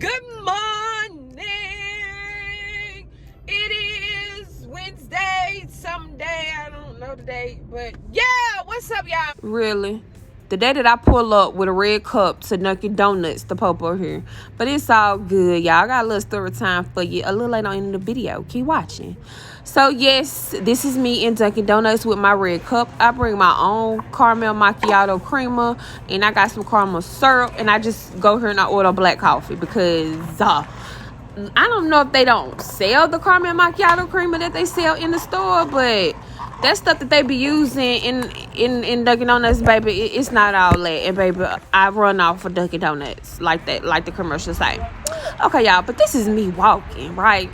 Good morning. It is Wednesday, someday. I don't know the date, but yeah, what's up, y'all? Really? The day that I pull up with a red cup to Dunkin' Donuts to pop over here. But it's all good, y'all. I got a little story time for you a little later on in the video. Keep watching. So, yes, this is me in Dunkin' Donuts with my red cup. I bring my own caramel macchiato creamer, and I got some caramel syrup, and I just go here and I order black coffee because I don't know if they don't sell the caramel macchiato creamer that they sell in the store, but that stuff that they be using in Dunkin' Donuts, baby, it's not all that. And, baby, I run off for Dunkin' Donuts like that, like the commercial say. Okay, y'all, but this is me walking, right?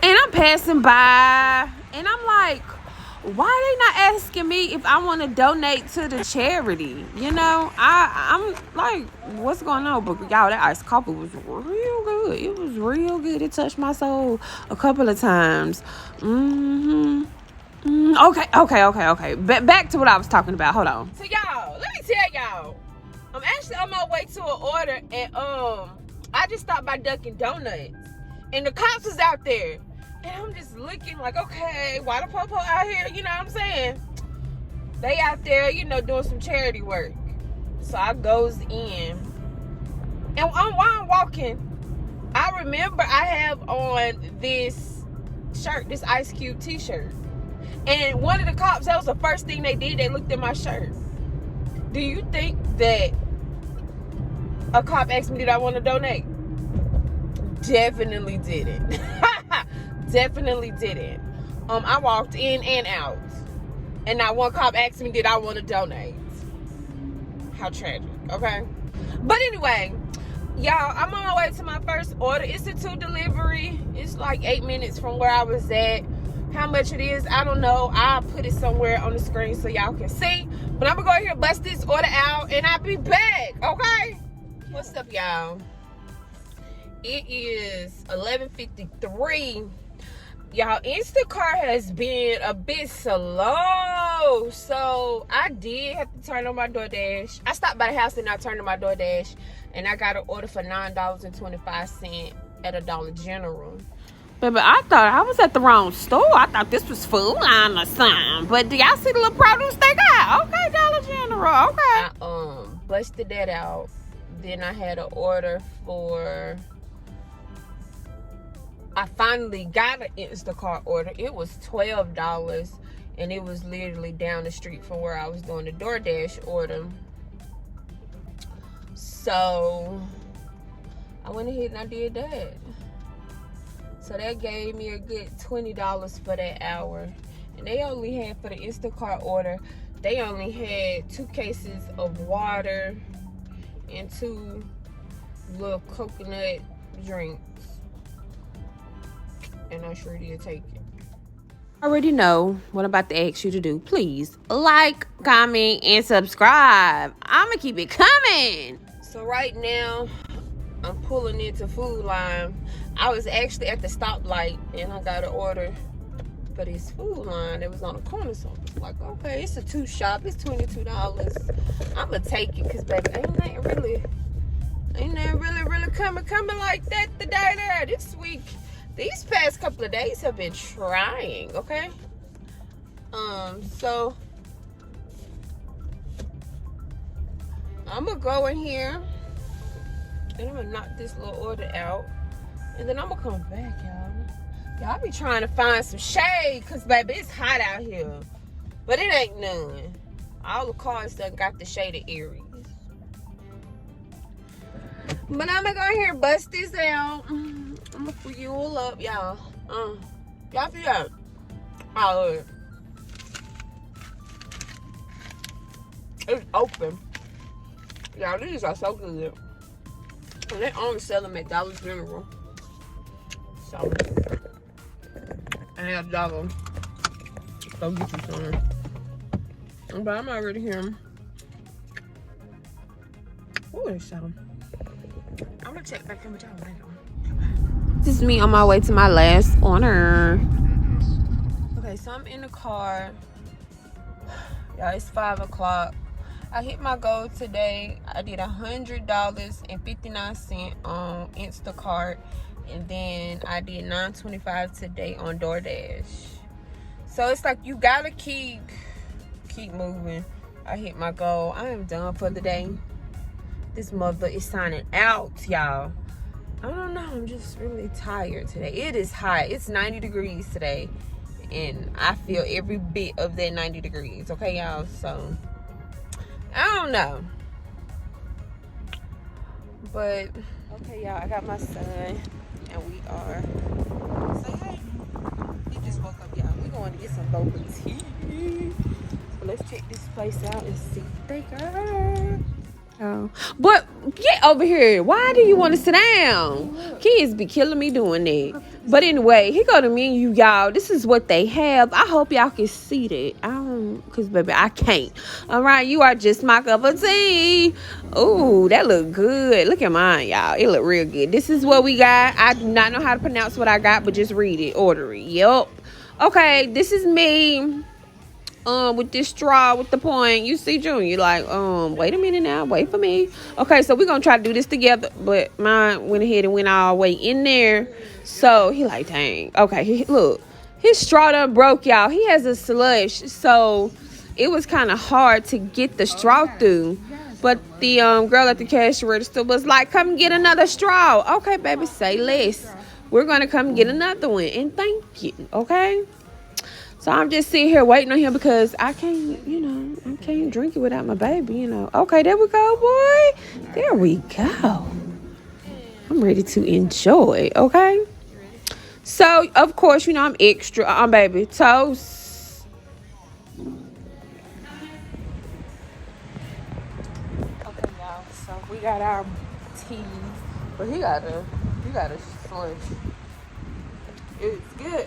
And I'm passing by, and I'm like, why they not asking me if I want to donate to the charity? You know, I'm like, what's going on? But y'all, that iced coffee was real good. It was real good. It touched my soul a couple of times. Okay. Back to what I was talking about. Hold on. So y'all, let me tell y'all, I'm actually on my way to an order, and I just stopped by Dunkin' Donuts, and the cops was out there. And I'm just looking like, okay, why the po-po out here? You know what I'm saying? They out there, you know, doing some charity work. So I goes in. And while I'm walking, I remember I have on this shirt, this Ice Cube t-shirt. And one of the cops, that was the first thing they did. They looked at my shirt. Do you think that a cop asked me, did I want to donate? Definitely didn't. Definitely didn't. I walked in and out, and not one cop asked me, did I want to donate? How tragic, okay? But anyway, y'all, I'm on my way to my first order. It's a 2 delivery. It's like 8 minutes from where I was at. How much it is, I don't know. I'll put it somewhere on the screen so y'all can see. But I'm gonna go ahead and bust this order out, and I'll be back, okay? What's up, y'all? It is 11:53. Y'all, Instacart has been a bit slow. So I did have to turn on my DoorDash. I stopped by the house and I turned on my DoorDash, and I got an order for $9.25 at a Dollar General. Baby, I thought I was at the wrong store. I thought this was Food Line or something. But do y'all see the little produce they got? Okay, Dollar General. Okay. I busted that out. Then I had an order for... I finally got an Instacart order. It was $12, and it was literally down the street from where I was doing the DoorDash order. So I went ahead and I did that. So that gave me a good $20 for that hour. And they only had, for the Instacart order, they only had 2 cases of water and 2 little coconut drinks. And I sure did take it. I already know what I'm about to ask you to do. Please like, comment, and subscribe. I'm gonna keep it coming. So right now, I'm pulling into Food Line. I was actually at the stoplight, and I got an order for this Food Line that was on the corner. So I was like, okay, it's a 2 shop. It's $22. I'm gonna take it, cause baby, ain't nothing really coming like that today there this week. These past couple of days have been trying, okay? So I'm gonna go in here and I'm gonna knock this little order out, and then I'm gonna come back, y'all. Y'all be trying to find some shade, cause baby, it's hot out here, but it ain't none. All the cars done got the shaded areas. But I'm gonna go in here and bust this out. I'm gonna fuel up, y'all. Y'all see that? Oh, look. It's open. Y'all, these are so good. And they only sell them at Dollar General. So, and they're $1. Go get you some. But I'm already here. Ooh, there's some. I'm gonna check back in with y'all later. This is me on my way to my last order. Okay, so I'm in the car. Y'all, it's 5 o'clock. I hit my goal today. I did $100.59 on Instacart, and then I did $9.25 today on DoorDash. So it's like you gotta keep moving. I hit my goal. I am done for the day. This mother is signing out, y'all. I don't know. I'm just really tired today. It is hot. It's 90 degrees today, and I feel every bit of that 90 degrees. Okay, y'all. So I don't know. But, okay, y'all, I got my son, and we are, say hey. He just woke up, y'all. We're going to get some boba tea. So let's check this place out and see what they got. Oh. But get over here. Why do you want to sit down? Kids be killing me doing that. But anyway, he go to menu, y'all. This is what they have. I hope y'all can see that. Because, baby, I can't. All right, you are just my cup of tea. Ooh, that look good. Look at mine, y'all. It look real good. This is what we got. I do not know how to pronounce what I got, but just read it. Order it. Yup. Okay, this is me. With this straw with the point. You see Junior like, wait a minute now, wait for me. Okay, so we're gonna try to do this together, but mine went ahead and went all the way in there. So he like, dang. Okay, look, his straw done broke, y'all. He has a slush, so it was kind of hard to get the straw through. But the girl at the cash register was like, come get another straw. Okay, baby, say less. We're gonna come get another one, and thank you. Okay. So I'm just sitting here waiting on him because I can't, I can't drink it without my baby, Okay, there we go, boy. There we go. I'm ready to enjoy, okay? So, of course, I'm extra. I'm baby toast. Okay, y'all. So we got our tea, but you got a slush. It's good.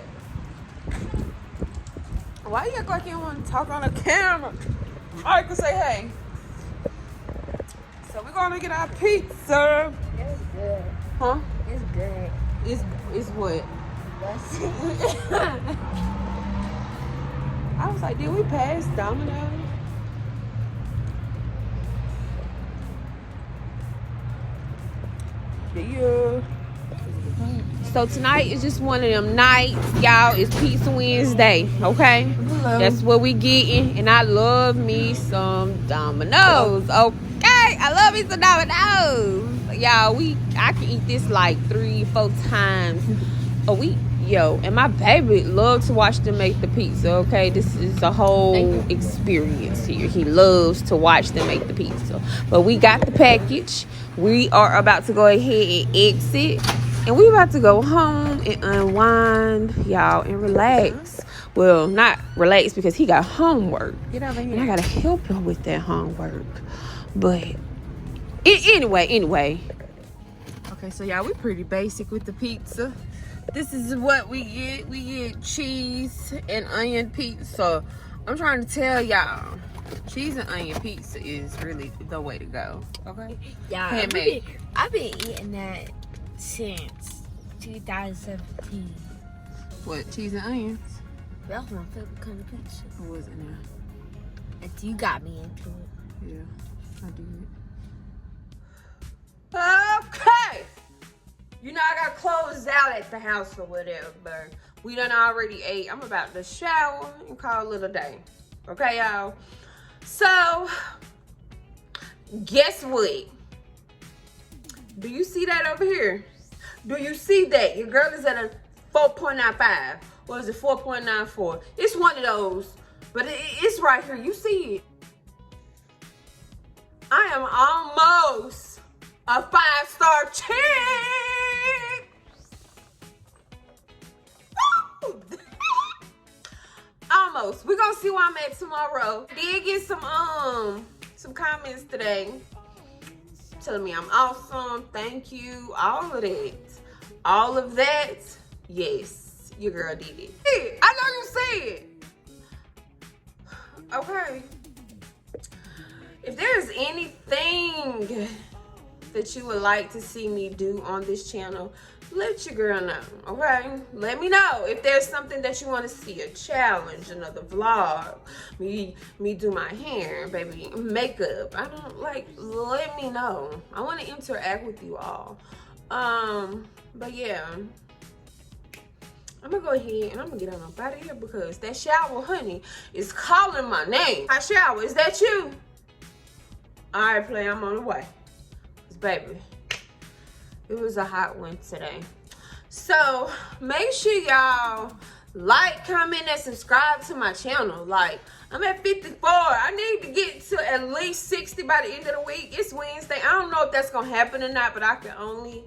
Why you act like you don't want to talk on the camera? I can say hey. So we're gonna get our pizza. It's good. Huh? It's good. It's what? That's I was like, did we pass Domino's? Yeah. So tonight is just one of them nights, y'all. It's Pizza Wednesday, okay? Hello. That's what we getting, and I love me some Domino's, okay? I love me some Domino's, y'all. I can eat this like 3-4 times a week, yo. And my baby loves to watch them make the pizza, okay? This is a whole experience here. He loves to watch them make the pizza. But we got the package. We are about to go ahead and exit. And we about to go home and unwind, y'all, and relax. Well, not relax because he got homework. Get over here. And I got to help him with that homework. But anyway. Okay, so y'all, we pretty basic with the pizza. This is what we get. We get cheese and onion pizza. I'm trying to tell y'all, cheese and onion pizza is really the way to go. Okay? Yeah, handmade. I've been eating that since 2017. What, cheese and onions? That was my favorite kind of pizza. Or was it now? Until you got me into it. Yeah, I did. Okay. I got clothes out at the house or whatever. We done already ate. I'm about to shower and call it a day. Okay, y'all? So, guess what? Do you see that over here? Do you see that? Your girl is at a 4.95. Or is it 4.94? It's one of those. But it's right here. You see it. I am almost a 5-star chick. Almost. We're gonna see where I'm at tomorrow. Did get some comments today telling me I'm awesome, thank you, all of that. All of that, yes, your girl did it. Hey, I know you see it. Okay. If there's anything that you would like to see me do on this channel, let your girl know, okay? Let me know if there's something that you want to see, a challenge, another vlog, me do my hair, baby, makeup. I don't like, let me know. I want to interact with you all. But yeah, I'm gonna go ahead and I'm gonna get on up out of here because that shower, honey, is calling my name. Hot shower, is that you? All right, play, I'm on the way. 'Cause baby, it was a hot one today. So make sure y'all like, comment, and subscribe to my channel. Like, I'm at 54. I need to get to at least 60 by the end of the week. It's Wednesday. I don't know if that's gonna happen or not, but I can only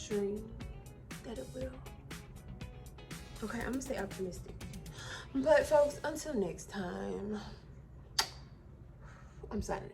dream that it will. Okay, I'm gonna stay optimistic. But folks, until next time, I'm signing.